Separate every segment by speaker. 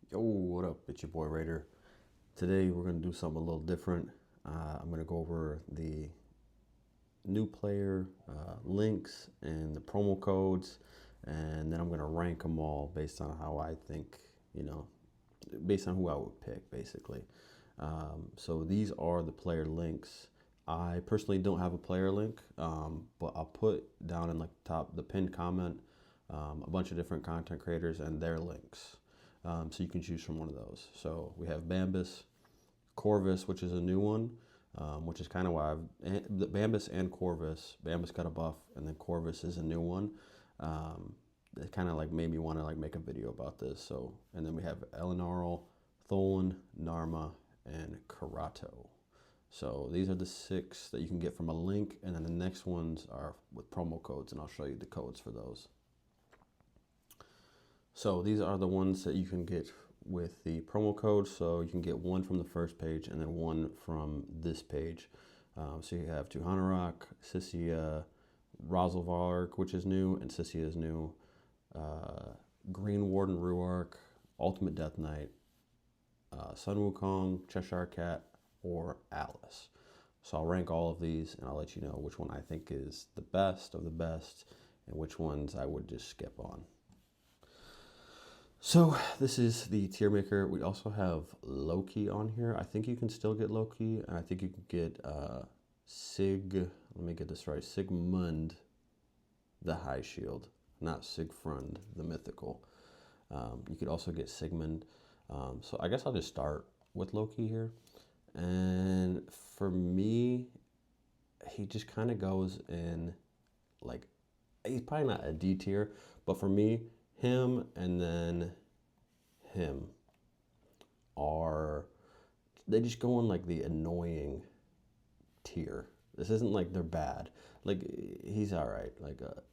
Speaker 1: Yo, what up? It's your boy Raider. Today we're going to do something a little different. I'm going to go over the new player links and the promo codes, and then I'm going to rank them all based on how I think, based on who I would pick, basically. So these are the player links. I personally don't have a player link, but I'll put down in like the pinned comment a bunch of different content creators and their links. So you can choose from one of those. So we have Bambus, Corvis, which is a new one, which is kind of why the Bambus and Corvis. Bambus got a buff, and then Corvis is a new one. It kind of like made me want to like make a video about this. So, and then we have Elenaril, Tholin, Narma, and Karato. So these are the 6 that you can get from a link, and then the next ones are with promo codes, and I'll show you the codes for those. So these are the ones that you can get with the promo code. So you can get one from the first page and then one from this page. So you have Tuhanarok, Sissia, Rosalvark, which is new, and Sissia is new. Green Warden Ruark, Ultimate Death Knight, Sun Wukong, Cheshire Cat, or Alice. So I'll rank all of these and I'll let you know which one I think is the best of the best and which ones I would just skip on. So this is the tier maker. We also have Loki on here. I think you can still get Loki, and I think you can get let me get this right, Sigmund the High Shield, not Sigfrund the Mythical. You could also get Sigmund. So I guess I'll just start with Loki here. And for me, he just kind of goes in like, he's probably not a D tier, but for me, him and then him they just go in like the annoying tier. This isn't like they're bad. Like, he's all right. Like, but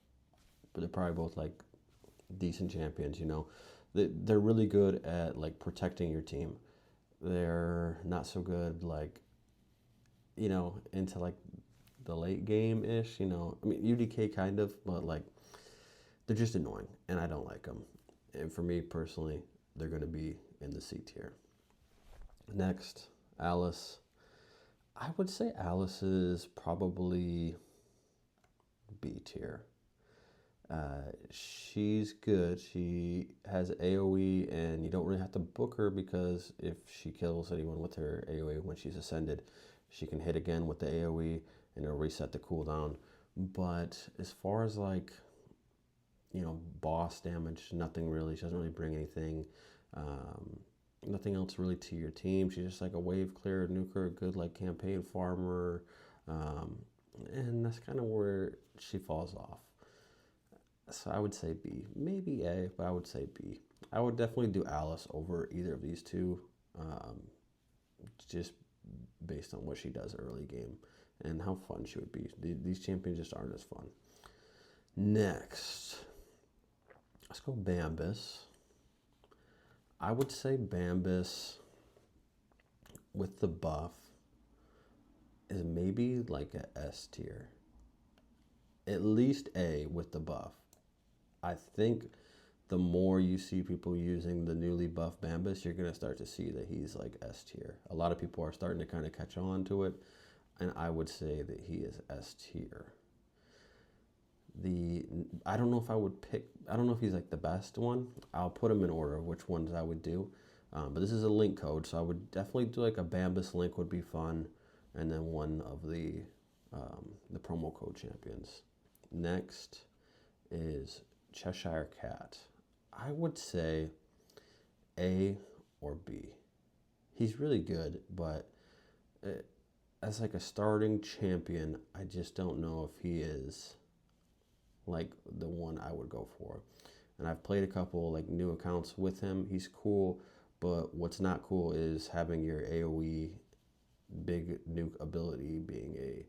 Speaker 1: they're probably both like decent champions, They're really good at like protecting your team. They're not so good like, into like the late game ish, I mean, UDK kind of, but like, they're just annoying, and I don't like them. And for me personally, they're going to be in the C tier. Next, Alice. I would say Alice is probably B tier. She's good. She has AoE, and you don't really have to book her because if she kills anyone with her AoE when she's ascended, she can hit again with the AoE and it'll reset the cooldown. But as far as like, boss damage, nothing really. She doesn't really bring anything. Nothing else really to your team. She's just like a wave clear nuker, good like campaign farmer. And that's kind of where she falls off. So I would say B. Maybe A, but I would say B. I would definitely do Alice over either of these two, just based on what she does early game and how fun she would be. These champions just aren't as fun. Next, let's go Bambus. I would say Bambus with the buff is maybe like a S tier. At least A with the buff. I think the more you see people using the newly buffed Bambus, you're going to start to see that he's like S tier. A lot of people are starting to kind of catch on to it, and I would say that he is S tier. I don't know if I would pick, I don't know if he's like the best one. I'll put him in order of which ones I would do. But this is a link code, so I would definitely do like a Bambus link would be fun, and then one of the promo code champions. Next is Cheshire Cat. I would say A or B. He's really good, but as like a starting champion, I just don't know if he is like the one I would go for. And I've played a couple like new accounts with him. He's cool, but what's not cool is having your AoE big nuke ability being a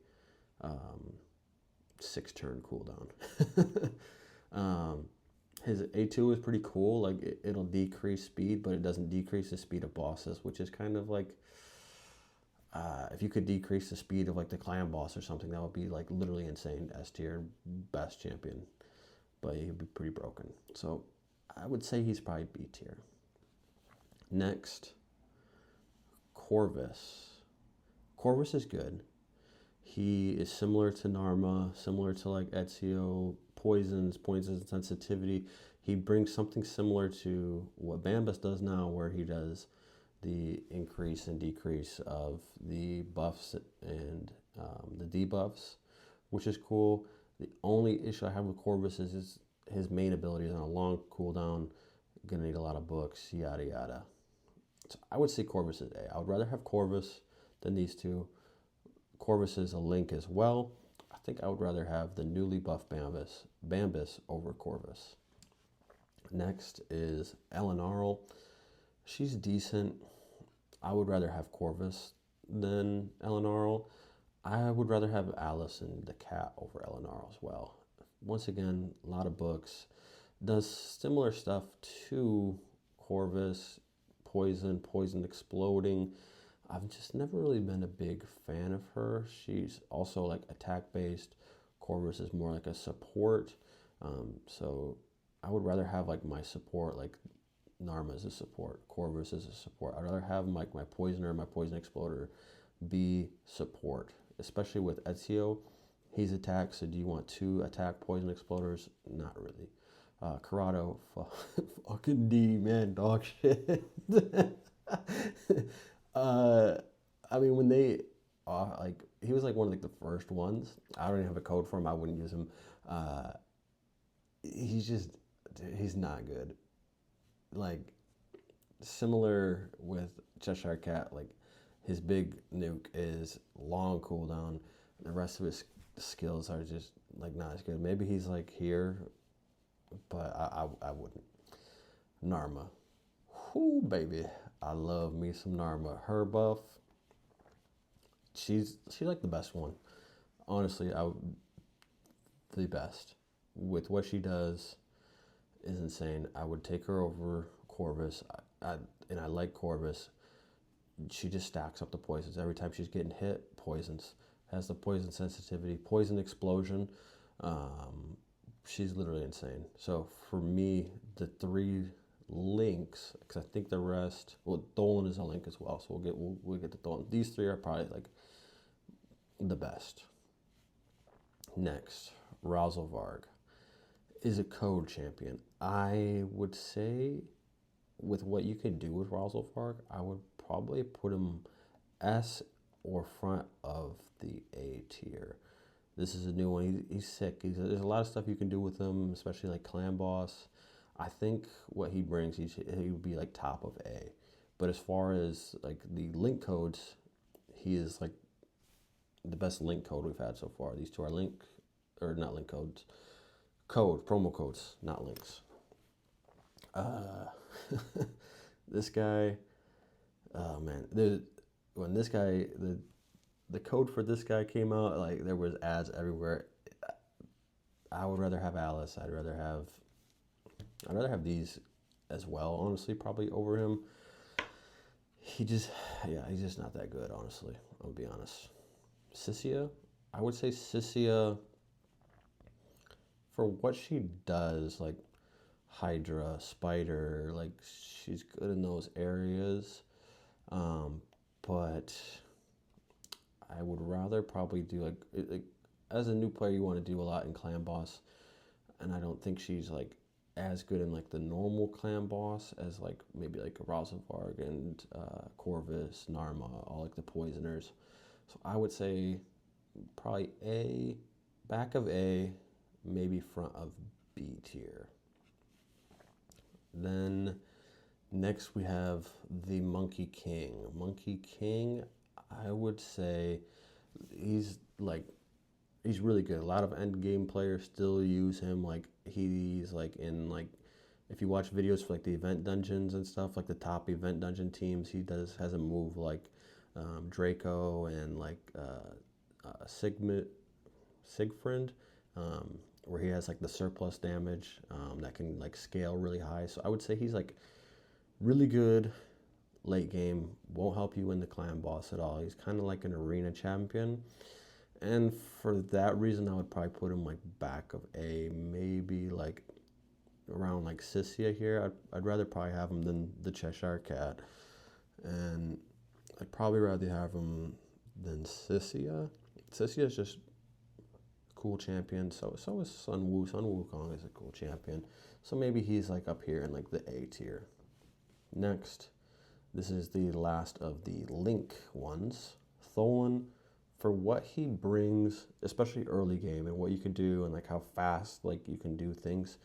Speaker 1: 6-turn cooldown. His A2 is pretty cool. Like it'll decrease speed, but it doesn't decrease the speed of bosses, which is kind of like, if you could decrease the speed of like the clan boss or something, that would be like literally insane. S tier, best champion, but he'd be pretty broken. So I would say he's probably B tier. Next, Corvis. Corvis is good. He is similar to Narma, similar to like Ezio, poisons and sensitivity. He brings something similar to what Bambus does now, where he does the increase and decrease of the buffs and the debuffs, which is cool. The only issue I have with Corvis is his main ability is on a long cooldown, gonna need a lot of books, yada yada. So I would say Corvis is A. I would rather have Corvis than these two. Corvis is a link as well. I think I would rather have the newly buffed Bambus over Corvis. Next is Elenaril. She's decent. I would rather have Corvis than Elenaril. I would rather have Alice and the cat over Elenaril as well. Once again, a lot of books. Does similar stuff to Corvis, poison exploding. I've just never really been a big fan of her. She's also like attack based. Corvis is more like a support. So I would rather have like my support, like Narma is a support, Corvis is a support. I'd rather have like my poisoner, my poison exploder be support, especially with Ezio. He's attack, so do you want 2 attack poison exploders? Not really. Corrado, fucking D, man, dog shit. I mean, when they, like, he was like one of like the first ones. I don't even have a code for him. I wouldn't use him. He's not good. Like, similar with Cheshire Cat, like, his big nuke is long cooldown. The rest of his skills are just, like, not as good. Maybe he's, like, here, but I wouldn't. Narma. Whoo, baby. I love me some Narma. Her buff, she's like the best one. Honestly, the best. With what she does is insane. I would take her over Corvis. And I like Corvis. She just stacks up the poisons. Every time she's getting hit, poisons. Has the poison sensitivity, poison explosion. She's literally insane. So for me, the 3 links, because I think the rest, well, Tholin is a link as well, so we'll get to Tholin. These 3 are probably like the best. Next, Varg is a code champion. I would say with what you can do with Varg, I would probably put him S or front of the A tier. This is a new one. He's sick. There's a lot of stuff you can do with him, especially like clan boss. I think what he brings, he would be like top of A. But as far as like the link codes, he is like the best link code we've had so far. These 2 are not link codes. Promo codes, not links. This guy, oh man, when this guy, the code for this guy came out, like there was ads everywhere. I would rather have Alice. I'd rather have these as well, honestly, probably over him. He's just not that good, honestly. I'll be honest. Sissia, I would say Sissia, for what she does, like Hydra, Spider, like she's good in those areas. But I would rather probably do like as a new player, you want to do a lot in clan boss, and I don't think she's like as good in like the normal clan boss as like maybe like Varg and Corvis, Narma, all like the poisoners. So I would say probably A, back of A, maybe front of B tier. Then next we have the Monkey King. Monkey King, I would say he's really good. A lot of end game players still use him. Like he's like in like, if you watch videos for like the event dungeons and stuff, like the top event dungeon teams, he has a move like Draco and like Sigfriend, where he has like the surplus damage that can like scale really high. So I would say he's like really good late game. Won't help you win the clan boss at all. He's kind of like an arena champion. And for that reason, I would probably put him like back of A, maybe like around like Sissia here, I'd rather probably have him than the Cheshire Cat. And I'd probably rather have him than Sissia. Sissia is just a cool champion. So is Sun Wukong is a cool champion. So maybe he's like up here in like the A tier. Next, this is the last of the Link ones. Tholin, for what he brings, especially early game, and what you can do, and like how fast like you can do things.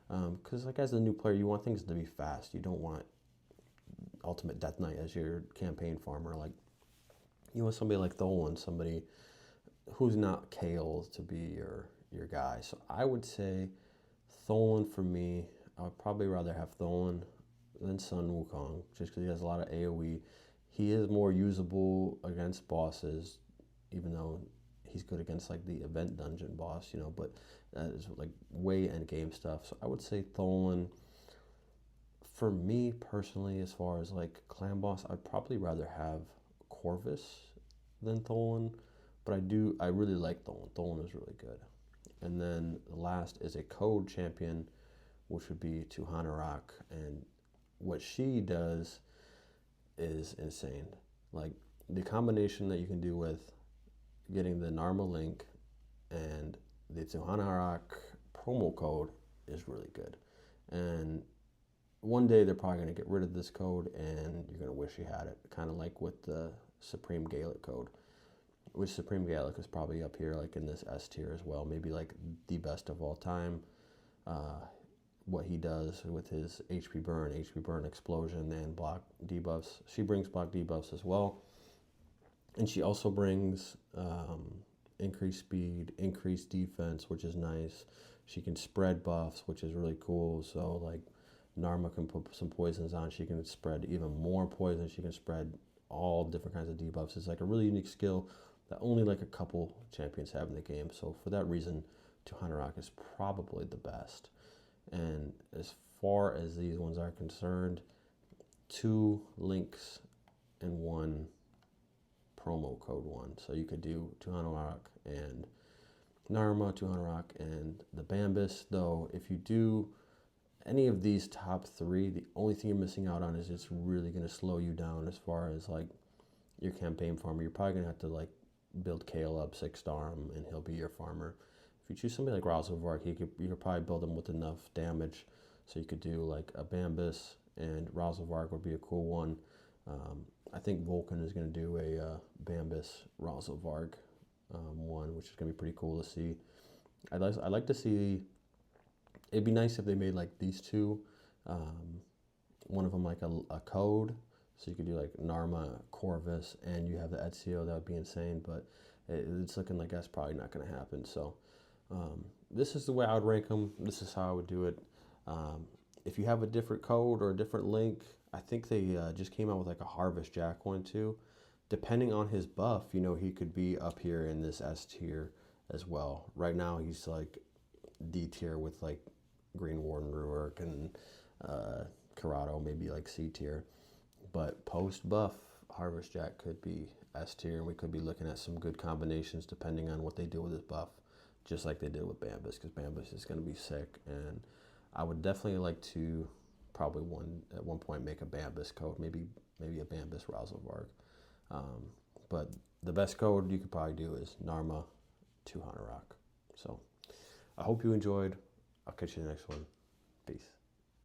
Speaker 1: Because like as a new player, you want things to be fast. You don't want Ultimate Death Knight as your campaign farmer. Like you want somebody like Tholin, somebody who's not Kale to be your guy. So I would say Tholin for me. I would probably rather have Tholin than Sun Wukong, just because he has a lot of AoE. He is more usable against bosses, even though he's good against like the event dungeon boss, you know, but that is like way end game stuff. So I would say Tholin. For me personally, as far as like clan boss, I'd probably rather have Corvis than Tholin, but I really like Tholin. Tholin is really good. And then the last is a code champion, which would be Tuhanarak, and what she does is insane. Like the combination that you can do with getting the Narma link and the Tuhanarak promo code is really good. And one day they're probably going to get rid of this code and you're going to wish you had it. Kind of like with the Supreme Gaelic code, which Supreme Gaelic is probably up here like in this S tier as well. Maybe like the best of all time. What he does with his HP burn explosion, and block debuffs. She brings block debuffs as well. And she also brings increased speed, increased defense, which is nice. She can spread buffs, which is really cool. So like Narma can put some poisons on. She can spread even more poison. She can spread all different kinds of debuffs. It's like a really unique skill that only like a couple champions have in the game. So for that reason, Tuhanarak is probably the best. And as far as these ones are concerned, 2 links and 1 promo code 1. So you could do Tuhanarak and Narma, Tuhanarak and the Bambus. Though if you do any of these top 3, the only thing you're missing out on is it's really going to slow you down as far as like your campaign farmer. You're probably going to have to like build Kale up 6-star him and he'll be your farmer. If you choose somebody like Ralzovark, you could probably build him with enough damage. So you could do like a Bambus, and Ralzovark would be a cool one. I think Volkin is going to do a Bambus Ralzovark one, which is going to be pretty cool to see. I'd like to see. It'd be nice if they made like these 2. One of them like a code, so you could do like Narma, Corvis, and you have the Ezio. That would be insane, but it's looking like that's probably not going to happen. So this is the way I would rank them. This is how I would do it. If you have a different code or a different link, I think they just came out with like a Harvest Jack one too. Depending on his buff, you know, he could be up here in this S tier as well. Right now he's like D tier with like Green Warden Ruark and Corrado, maybe like C tier. But post buff, Harvest Jack could be S tier, and we could be looking at some good combinations depending on what they do with his buff, just like they did with Bambus, because Bambus is going to be sick. And I would definitely like to probably at one point make a Bambus code, maybe a Bambus Ralzovark. But the best code you could probably do is Narma Tuhanarak. So I hope you enjoyed. I'll catch you in the next one. Peace.